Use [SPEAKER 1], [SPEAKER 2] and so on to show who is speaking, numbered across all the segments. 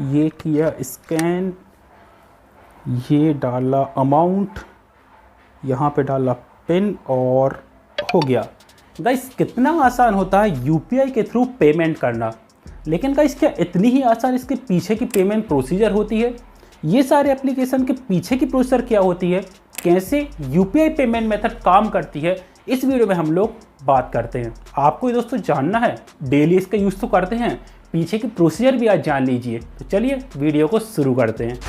[SPEAKER 1] ये किया स्कैन, ये डाला अमाउंट, यहाँ पे डाला पिन और हो गया। गाइस कितना आसान होता है यूपीआई के थ्रू पेमेंट करना। लेकिन गाइस क्या इतनी ही आसान इसके पीछे की पेमेंट प्रोसीजर होती है? ये सारे एप्लीकेशन के पीछे की प्रोसीजर क्या होती है, कैसे यूपीआई पेमेंट मेथड काम करती है, इस वीडियो में हम लोग बात करते हैं। आपको ये दोस्तों जानना है, डेली इसका यूज़ तो करते हैं, पीछे की प्रोसीजर भी आज जान लीजिए। तो चलिए वीडियो को शुरू करते हैं।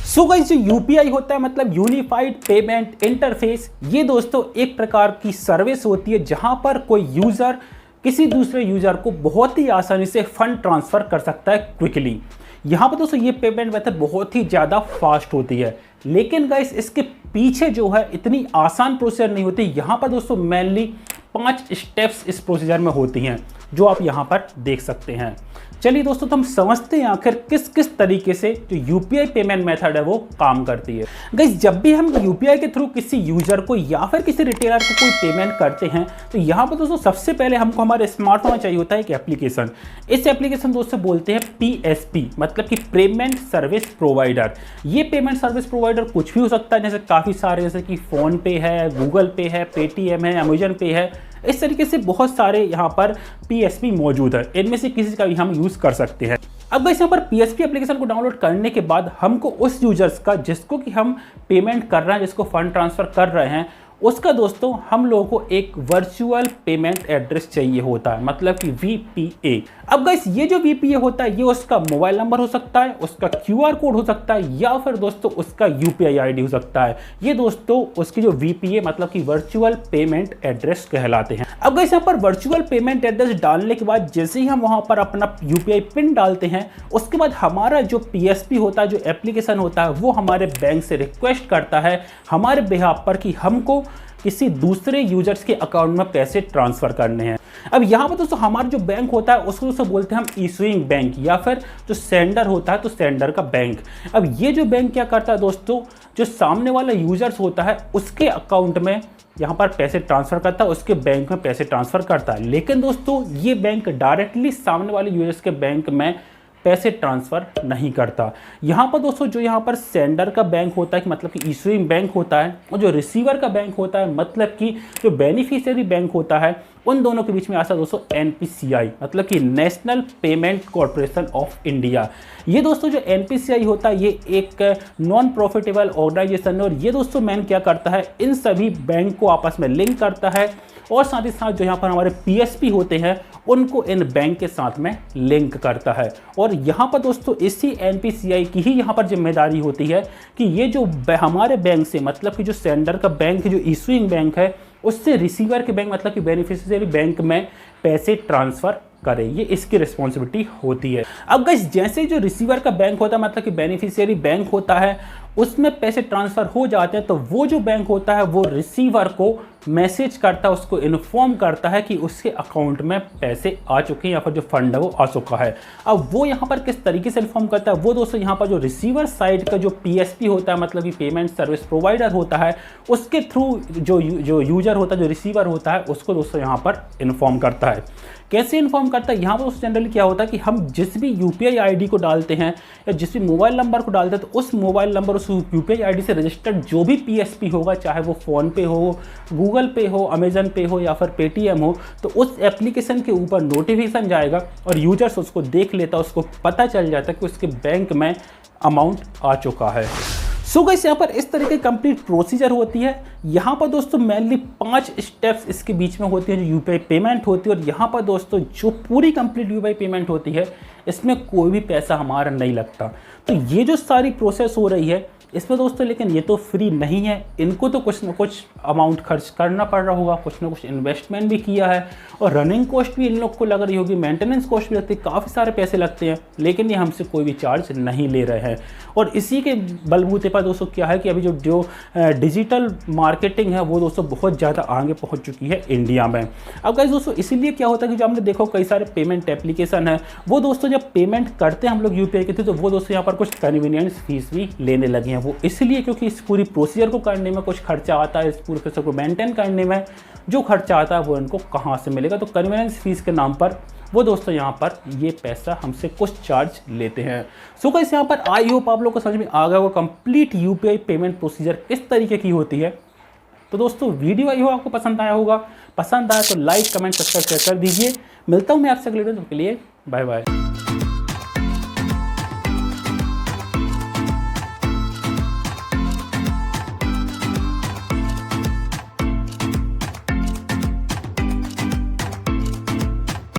[SPEAKER 1] सो गाइस जो यूपीआई होता है मतलब यूनिफाइड पेमेंट इंटरफेस, ये दोस्तों एक प्रकार की सर्विस होती है जहां पर कोई यूज़र किसी दूसरे यूज़र को बहुत ही आसानी से फंड ट्रांसफ़र कर सकता है क्विकली। यहाँ पर दोस्तों ये पेमेंट मेथड बहुत ही ज़्यादा फास्ट होती है, लेकिन गाइस इसके पीछे जो है इतनी आसान प्रोसीजर नहीं होती। यहाँ पर दोस्तों मेनली 5 स्टेप्स इस प्रोसीजर में होती हैं जो आप यहाँ पर देख सकते हैं। चलिए दोस्तों तो हम समझते हैं आखिर किस किस तरीके से जो यूपीआई पेमेंट मेथड है वो काम करती है। गाइस जब भी हम यूपीआई के थ्रू किसी यूजर को या फिर किसी रिटेलर को कोई पेमेंट करते हैं तो यहाँ पर दोस्तों सबसे पहले हमको हमारे स्मार्टफोन में चाहिए होता है एक एप्लीकेशन। इस एप्लीकेशन दोस्तों बोलते हैं पीएसपी, मतलब कि पेमेंट सर्विस प्रोवाइडर। ये पेमेंट सर्विस प्रोवाइडर कुछ भी हो सकता है, जैसे काफ़ी सारे, जैसे कि फ़ोन पे है, गूगल पे है, पेटीएम है, अमेजन पे है, इस तरीके से बहुत सारे यहाँ पर पीएसपी मौजूद है। इनमें से किसी का भी हम यूज़ कर सकते हैं। अब गाइस यहाँ पर पीएसपी एप्लीकेशन को डाउनलोड करने के बाद हमको उस यूजर्स का जिसको कि हम पेमेंट कर रहे हैं, जिसको फंड ट्रांसफ़र कर रहे हैं, उसका दोस्तों हम लोगों को एक वर्चुअल पेमेंट एड्रेस चाहिए होता है, मतलब कि वीपीए। अब गाइस ये जो वीपीए होता है ये उसका मोबाइल नंबर हो सकता है, उसका क्यूआर कोड हो सकता है, या फिर दोस्तों उसका यूपीआई आईडी हो सकता है। ये दोस्तों उसकी जो वीपीए मतलब कि वर्चुअल पेमेंट एड्रेस कहलाते हैं। अब गाइस यहाँ पर वर्चुअल पेमेंट एड्रेस डालने के बाद जैसे ही हम वहाँ पर अपना यूपीआई पिन डालते हैं, उसके बाद हमारा जो पीएसपी होता है, जो एप्लीकेशन होता है, वो हमारे बैंक से रिक्वेस्ट करता है हमारे बिहाफ पर कि हमको किसी दूसरे यूजर्स के अकाउंट में पैसे ट्रांसफर करने हैं। अब यहाँ पर दोस्तों हमारा जो बैंक होता है उसको दोस्तों बोलते हैं हम इशूइंग बैंक, या फिर जो सेंडर होता है तो सेंडर का बैंक। अब ये जो बैंक क्या करता है दोस्तों, जो सामने वाला यूजर्स होता है उसके अकाउंट में यहाँ पर पैसे ट्रांसफ़र करता है, उसके बैंक में पैसे ट्रांसफ़र करता है। लेकिन दोस्तों ये बैंक डायरेक्टली सामने वाले यूजर्स के बैंक में पैसे ट्रांसफ़र नहीं करता। यहाँ पर दोस्तों जो यहाँ पर सेंडर का बैंक होता है मतलब कि इशूइंग बैंक होता है, और जो रिसीवर का बैंक होता है मतलब कि जो बेनिफिशियरी बैंक होता है, उन दोनों के बीच में आता है दोस्तों एनपीसीआई, मतलब कि national payment corporation of India. ये दोस्तों जो एनपीसीआई होता है ये एक नॉन प्रॉफिटेबल ऑर्गेनाइजेशन है, और ये दोस्तों मैन क्या करता है, इन सभी बैंक को आपस में लिंक करता है, और साथ ही साथ जो यहाँ पर हमारे पीएसपी होते हैं उनको इन बैंक के साथ में लिंक करता है। और यहाँ पर दोस्तों इसी एनपीसीआई की ही यहाँ पर जिम्मेदारी होती है कि ये जो हमारे बैंक से, मतलब कि जो सेंडर का बैंक, जो इशूइंग बैंक है, उससे रिसीवर के बैंक मतलब कि बेनिफिशियरी बैंक में पैसे ट्रांसफ़र करे, ये इसकी रिस्पॉन्सिबिलिटी होती है। अब गाइस जैसे जो रिसीवर का बैंक होता है मतलब कि बेनिफिशियरी बैंक होता है, उसमें पैसे ट्रांसफ़र हो जाते हैं, तो वो जो बैंक होता है वो रिसीवर को मैसेज करता है, उसको इन्फॉर्म करता है कि उसके अकाउंट में पैसे आ चुके हैं या फिर जो फंड है वो आ चुका है। अब वो यहाँ पर किस तरीके से इन्फॉर्म करता है, वो दोस्तों यहाँ पर जो रिसीवर साइड का जो पीएसपी होता है मतलब कि पेमेंट सर्विस प्रोवाइडर होता है, उसके थ्रू जो यूजर होता है, जो रिसीवर होता है, उसको दोस्तों यहाँ पर इन्फॉर्म करता है। कैसे इन्फॉर्म करता है, यहाँ पर दोस्तों जनरली क्या होता है कि हम जिस भी यूपीआई आईडी को डालते हैं या जिस भी मोबाइल नंबर को डालते हैं, तो उस मोबाइल नंबर, उस यूपीआई आईडी से रजिस्टर्ड जो भी पीएसपी होगा, चाहे वो फ़ोन पे हो, गूगल पे हो, अमेजन पे हो या फिर पेटीएम हो, तो उस एप्लीकेशन के ऊपर नोटिफिकेशन जाएगा और यूजर्स उसको देख लेता है, उसको पता चल जाता है कि उसके बैंक में अमाउंट आ चुका है। सो गाइस यहाँ पर इस तरह की कंप्लीट प्रोसीजर होती है। यहाँ पर दोस्तों मेनली 5 स्टेप्स इसके बीच में होती है जो यूपीआई पेमेंट होती है, और यहाँ पर दोस्तों जो पूरी कंप्लीट यूपीआई पेमेंट होती है इसमें कोई भी पैसा हमारा नहीं लगता। तो ये जो सारी प्रोसेस हो रही है इसमें दोस्तों, लेकिन ये तो फ्री नहीं है, इनको तो कुछ ना कुछ अमाउंट खर्च करना पड़ रहा होगा, कुछ ना कुछ इन्वेस्टमेंट भी किया है, और रनिंग कॉस्ट भी इन लोग को लग रही होगी, मेंटेनेंस कॉस्ट भी लगती है, काफ़ी सारे पैसे लगते हैं, लेकिन ये हमसे कोई भी चार्ज नहीं ले रहे हैं। और इसी के बलबूते पर दोस्तों क्या है कि अभी जो डिजिटल मार्केटिंग है वो दोस्तों बहुत ज़्यादा आगे पहुँच चुकी है इंडिया में। अब गाइस दोस्तों इसीलिए क्या होता है कि जो हमने देखो कई सारे पेमेंट एप्लीकेशन है, वो दोस्तों जब पेमेंट करते हैं हम लोग यूपीआई के थ्रू, तो वो दोस्तों यहाँ पर कुछ कन्वीनियंस फीस भी लेने लगे हैं। वो इसलिए क्योंकि इस पूरी प्रोसीजर को करने में कुछ खर्चा आता है, इस पूरे प्रोसेस को मेंटेन करने में जो खर्चा आता है वो इनको कहाँ से मिलेगा, तो कन्वीनियंस फीस के नाम पर वो दोस्तों यहाँ पर ये पैसा हमसे कुछ चार्ज लेते हैं। सो गाइस यहाँ पर आई होप आप लोग को समझ में आ गया होगा कंप्लीट यूपीआई पेमेंट प्रोसीजर किस तरीके की होती है। तो दोस्तों वीडियो आई हो आपको पसंद आया होगा, पसंद आया तो लाइक कमेंट सब्सक्राइब शेयर कर दीजिए। मिलता हूँ मैं आपसे अगले वीडियो के लिए, बाय बाय।